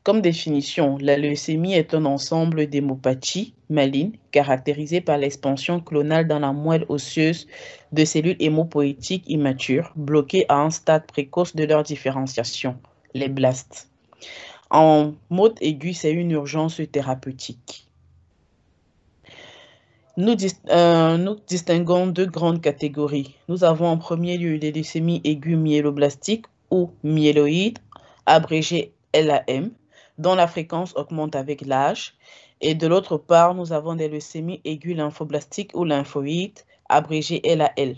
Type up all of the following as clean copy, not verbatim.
Comme définition, la leucémie est un ensemble d'hémopathies malignes caractérisées par l'expansion clonale dans la moelle osseuse de cellules hémopoïétiques immatures, bloquées à un stade précoce de leur différenciation, les blastes. En mode aigu, c'est une urgence thérapeutique. Nous distinguons deux grandes catégories. Nous avons en premier lieu les leucémies aiguës myéloblastiques ou myéloïdes, abrégé LAM, dont la fréquence augmente avec l'âge. Et de l'autre part, nous avons des leucémies aiguës lymphoblastiques ou lymphoïdes, abrégé LAL,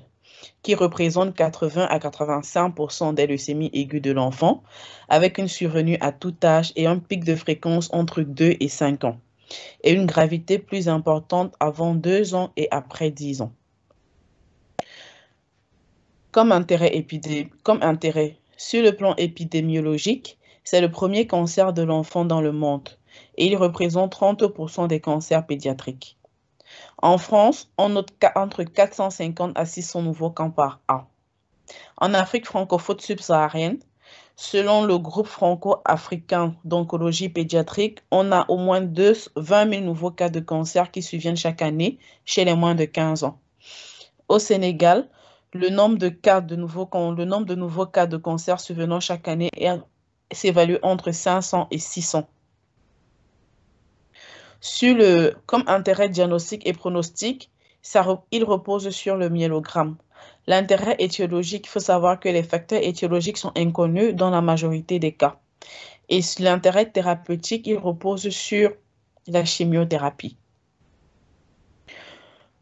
qui représentent 80 à 85% des leucémies aiguës de l'enfant, avec une survenue à tout âge et un pic de fréquence entre 2 et 5 ans, et une gravité plus importante avant 2 ans et après 10 ans. Comme intérêt sur le plan épidémiologique, c'est le premier cancer de l'enfant dans le monde et il représente 30% des cancers pédiatriques. En France, on note entre 450 à 600 nouveaux cas par an. En Afrique francophone subsaharienne, selon le groupe franco-africain d'oncologie pédiatrique, on a au moins 20 000 nouveaux cas de cancer qui surviennent chaque année chez les moins de 15 ans. Au Sénégal, le nombre de nouveaux cas de cancer survenant chaque année s'évalue entre 500 et 600. Comme intérêt diagnostique et pronostic, il repose sur le myélogramme. L'intérêt étiologique, il faut savoir que les facteurs étiologiques sont inconnus dans la majorité des cas. Et l'intérêt thérapeutique, il repose sur la chimiothérapie.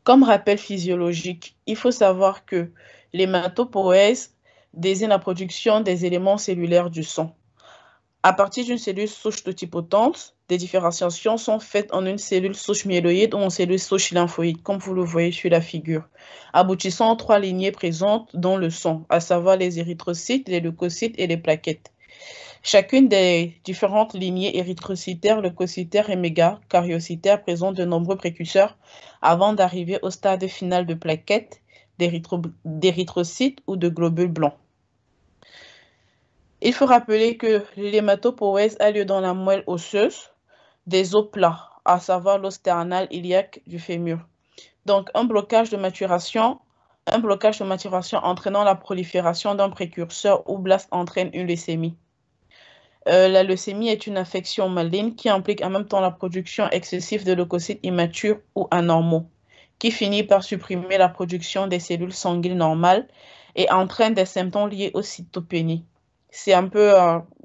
Comme rappel physiologique, il faut savoir que l'hématopoïèse désigne la production des éléments cellulaires du sang. À partir d'une cellule souche totipotente, des différenciations sont faites en une cellule souche myéloïde ou en cellule souche lymphoïde, comme vous le voyez sur la figure, aboutissant en 3 lignées présentes dans le sang, à savoir les érythrocytes, les leucocytes et les plaquettes. Chacune des différentes lignées érythrocytaires, leucocytaires et mégakaryocytaires présentent de nombreux précurseurs avant d'arriver au stade final de plaquettes, d'érythrocytes ou de globules blancs. Il faut rappeler que l'hématopoïèse a lieu dans la moelle osseuse des os plats, à savoir l'os sternal iliaque du fémur. Donc, un blocage de maturation entraînant la prolifération d'un précurseur ou blast entraîne une leucémie. La leucémie est une affection maligne qui implique en même temps la production excessive de leucocytes immatures ou anormaux, qui finit par supprimer la production des cellules sanguines normales et entraîne des symptômes liés aux cytopénies. C'est un peu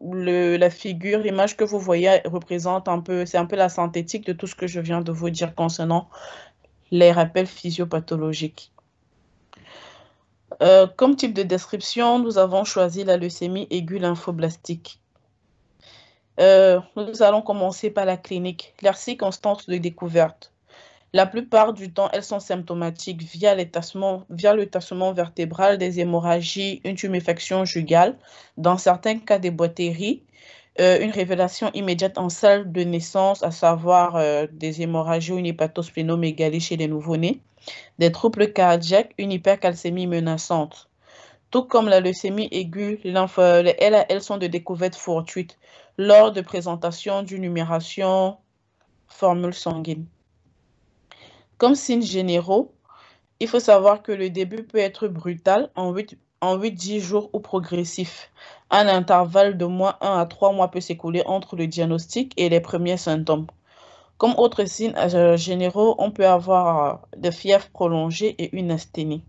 la figure, l'image que vous voyez représente c'est un peu la synthétique de tout ce que je viens de vous dire concernant les rappels physiopathologiques. Comme type de description, nous avons choisi la leucémie aiguë lymphoblastique. Nous allons commencer par la clinique, les circonstances de découverte. La plupart du temps, elles sont symptomatiques via le tassement vertébral, des hémorragies, une tuméfaction jugale, dans certains cas des boitéries, une révélation immédiate en salle de naissance, à savoir des hémorragies ou une hépatosplénomégalie chez les nouveau-nés, des troubles cardiaques, une hypercalcémie menaçante. Tout comme la leucémie aiguë, les LAL sont de découverte fortuite lors de présentation d'une numération formule sanguine. Comme signes généraux, il faut savoir que le début peut être brutal en 8-10 jours ou progressif. Un intervalle de moins 1 à 3 mois peut s'écouler entre le diagnostic et les premiers symptômes. Comme autres signes généraux, on peut avoir des fièvres prolongées et une asthénie.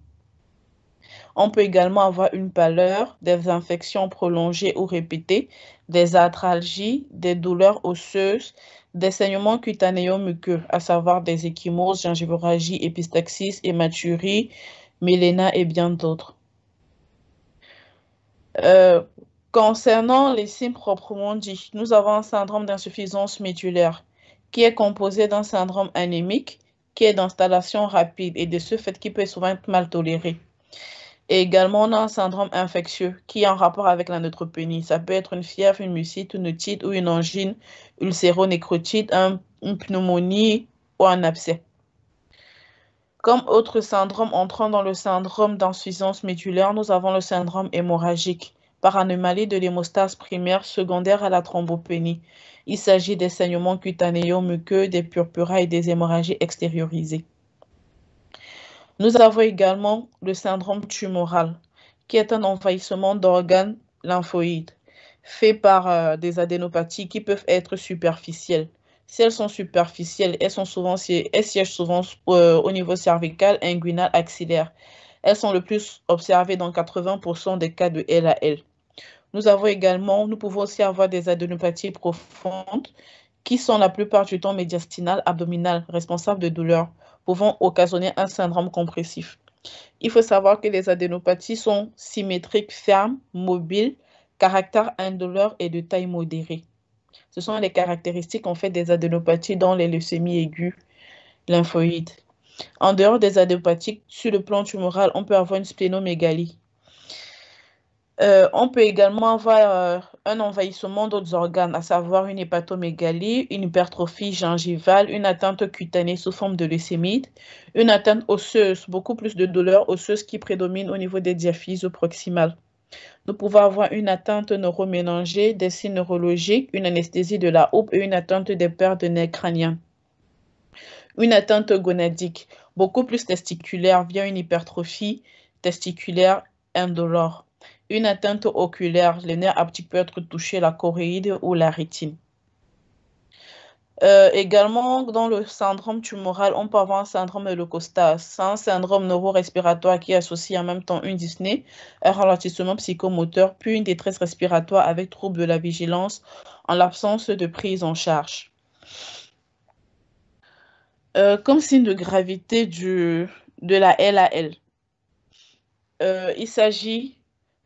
On peut également avoir une pâleur, des infections prolongées ou répétées, des arthralgies, des douleurs osseuses, des saignements cutanéo-muqueux, à savoir des ecchymoses, gingivorragie, épistaxis, hématurie, méléna et bien d'autres. Concernant les signes proprement dits, nous avons un syndrome d'insuffisance médulaire qui est composé d'un syndrome anémique qui est d'installation rapide et de ce fait qui peut souvent être mal toléré. Et également, on a un syndrome infectieux qui est en rapport avec la neutropénie. Ça peut être une fièvre, une mucite, une otite ou une angine ulcéro-nécrotite, une pneumonie ou un abcès. Comme autre syndrome entrant dans le syndrome d'insuffisance médulaire, nous avons le syndrome hémorragique. par anomalie de l'hémostase primaire secondaire à la thrombopénie. Il s'agit des saignements cutanéo-muqueux, des purpura et des hémorragies extériorisées. Nous avons également le syndrome tumoral, qui est un envahissement d'organes lymphoïdes fait par des adénopathies qui peuvent être superficielles. Si elles sont superficielles, elles siègent souvent au niveau cervical, inguinal, axillaire. Elles sont le plus observées dans 80% des cas de LAL. Nous pouvons aussi avoir des adénopathies profondes qui sont la plupart du temps médiastinales, abdominales, responsables de douleurs, pouvant occasionner un syndrome compressif. Il faut savoir que les adénopathies sont symétriques, fermes, mobiles, caractère indolore et de taille modérée. Ce sont les caractéristiques en fait des adénopathies dans les leucémies aiguës lymphoïdes. En dehors des adénopathies, sur le plan tumoral, on peut avoir une splénomégalie. On peut également avoir un envahissement d'autres organes, à savoir une hépatomégalie, une hypertrophie gingivale, une atteinte cutanée sous forme de leucémie, une atteinte osseuse, beaucoup plus de douleurs osseuses qui prédominent au niveau des diaphyses proximales. Nous pouvons avoir une atteinte neuroméningée, des signes neurologiques, une anesthésie de la houppe et une atteinte des paires de nerfs crâniens. Une atteinte gonadique, beaucoup plus testiculaire via une hypertrophie testiculaire indolore. Une atteinte oculaire, le nerf optique peut être touché, la choroïde ou la rétine. Également, dans le syndrome tumoral, on peut avoir un syndrome de leucostase. C'est un syndrome neuro-respiratoire qui associe en même temps une dyspnée, un ralentissement psychomoteur, puis une détresse respiratoire avec trouble de la vigilance en l'absence de prise en charge. Comme signe de gravité de la LAL, il s'agit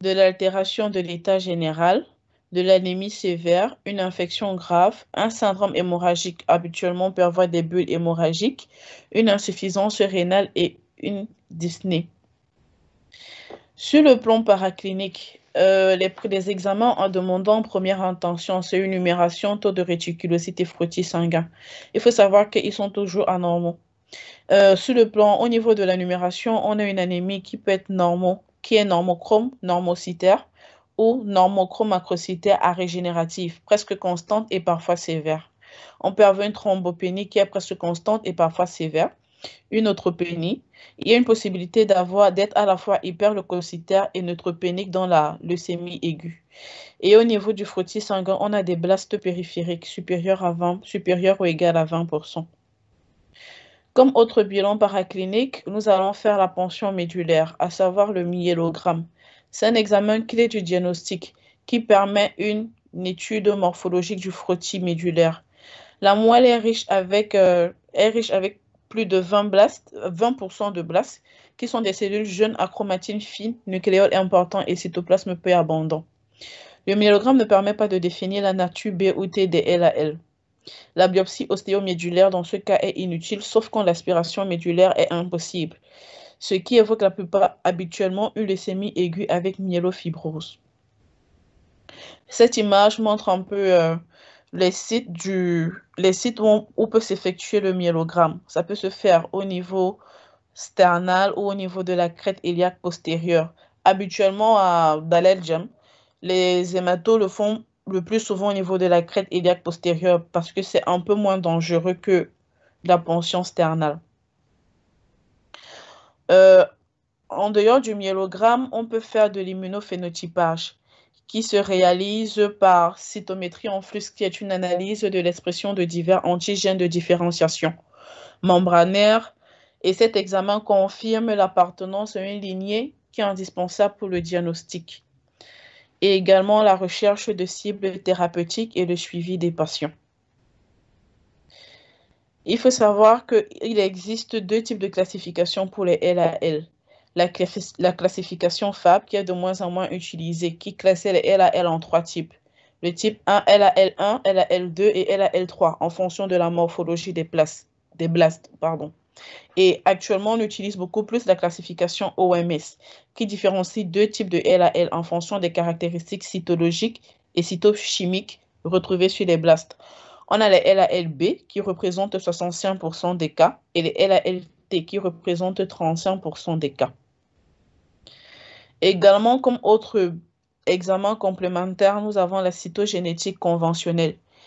de l'altération de l'état général, de l'anémie sévère, une infection grave, un syndrome hémorragique, habituellement peut avoir des bulles hémorragiques, une insuffisance rénale et une dyspnée. Sur le plan paraclinique, les examens en demandant en première intention, c'est une numération, taux de réticulocite et frottis sanguin. Il faut savoir qu'ils sont toujours anormaux. Sur le plan, au niveau de la numération, on a une anémie qui peut être qui est normochrome, normocytaire, ou normochrome macrocytaire à régénérative, presque constante et parfois sévère. On peut avoir une thrombopénie qui est presque constante et parfois sévère, une neutropénie. Il y a une possibilité d'être à la fois hyperleucocytaire et neutropénique dans la leucémie aiguë. Et au niveau du frottis sanguin, on a des blastes périphériques supérieurs ou égales à 20%. Comme autre bilan paraclinique, nous allons faire la ponction médulaire, à savoir le myélogramme. C'est un examen clé du diagnostic qui permet une étude morphologique du frottis médulaire. La moelle est riche avec plus de 20% de blastes, qui sont des cellules jeunes à chromatine fine, nucléoles importants et cytoplasme peu abondant. Le myélogramme ne permet pas de définir la nature B ou T des LAL. La biopsie ostéomédulaire dans ce cas est inutile, sauf quand l'aspiration médulaire est impossible, ce qui évoque la plupart habituellement une leucémie aiguë avec myélofibrose. Cette image montre un peu les sites où peut s'effectuer le myélogramme. Ça peut se faire au niveau sternal ou au niveau de la crête iliaque postérieure. Habituellement, dans l'ELGEM, les hématos le font le plus souvent au niveau de la crête iliaque postérieure parce que c'est un peu moins dangereux que la ponction sternale. En dehors du myélogramme, on peut faire de l'immunophénotypage qui se réalise par cytométrie en flux, qui est une analyse de l'expression de divers antigènes de différenciation membranaire. Et cet examen confirme l'appartenance à une lignée qui est indispensable pour le diagnostic. Et également la recherche de cibles thérapeutiques et le suivi des patients. Il faut savoir qu'il existe deux types de classification pour les LAL. La classification FAB, qui est de moins en moins utilisée, qui classait les LAL en trois types. Le type 1, LAL1, LAL2 et LAL3, en fonction de la morphologie des blastes. Et actuellement, on utilise beaucoup plus la classification OMS, qui différencie deux types de LAL en fonction des caractéristiques cytologiques et cytochimiques retrouvées sur les blastes. On a les LALB qui représentent 65% des cas et les LALT qui représentent 35% des cas. Également, comme autre examen complémentaire, nous avons la cytogénétique conventionnelle.